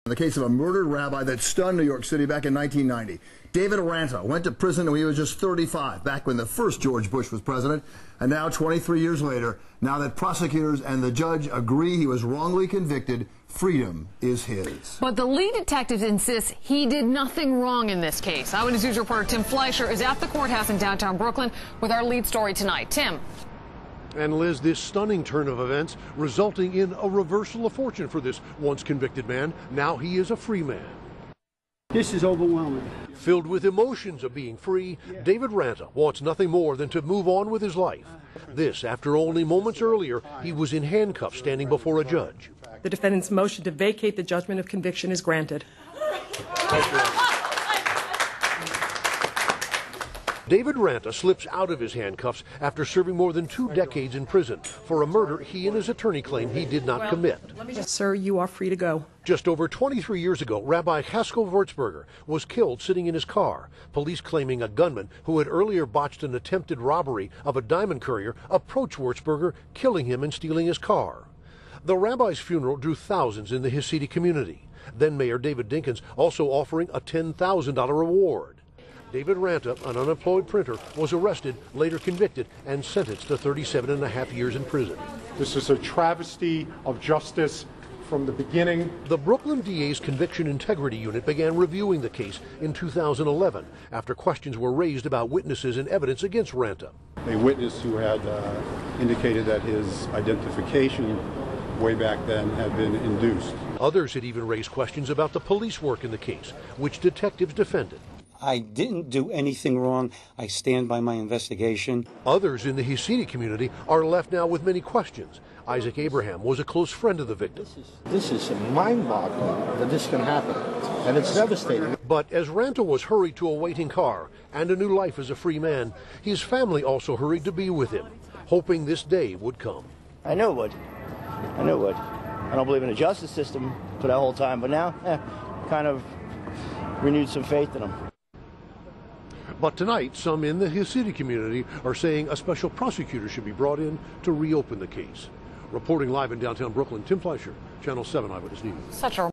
The case of a murdered rabbi that stunned New York City back in 1990. David Ranta went to prison when he was just 35, back when the first George Bush was president. And now, 23 years later, now that prosecutors and the judge agree he was wrongly convicted, freedom is his. But the lead detective insists he did nothing wrong in this case. Eyewitness News reporter Tim Fleischer is at the courthouse in downtown Brooklyn with our lead story tonight. Tim. And Liz, this stunning turn of events resulting in a reversal of fortune for this once convicted man. Now he is a free man. This is overwhelming. Filled with emotions of being free, David Ranta wants nothing more than to move on with his life. This after only moments earlier he was in handcuffs standing before a judge. The defendant's motion to vacate the judgment of conviction is granted. David Ranta slips out of his handcuffs after serving more than 2 decades in prison for a murder he and his attorney claim he did not commit. Sir, you are free to go. Just over 23 years ago, Rabbi Haskell Wurzberger was killed sitting in his car. Police claiming a gunman who had earlier botched an attempted robbery of a diamond courier approached Wurzberger, killing him and stealing his car. The rabbi's funeral drew thousands in the Hasidic community. Then Mayor David Dinkins also offering a $10,000 reward. David Ranta, an unemployed printer, was arrested, later convicted, and sentenced to 37.5 years in prison. This is a travesty of justice from the beginning. The Brooklyn DA's Conviction Integrity Unit began reviewing the case in 2011 after questions were raised about witnesses and evidence against Ranta. A witness who had indicated that his identification way back then had been induced. Others had even raised questions about the police work in the case, which detectives defended. I didn't do anything wrong. I stand by my investigation. Others in the Hasidic community are left now with many questions. Isaac Abraham was a close friend of the victim. This is mind-boggling that this can happen, and it's devastating. But as Ranta was hurried to a waiting car and a new life as a free man, his family also hurried to be with him, hoping this day would come. I knew it would. I knew it would. I don't believe in the justice system for that whole time, but now, kind of renewed some faith in him. But tonight, some in the Hasidic community are saying a special prosecutor should be brought in to reopen the case. Reporting live in downtown Brooklyn, Tim Fleischer, Channel 7 Eyewitness News. Such a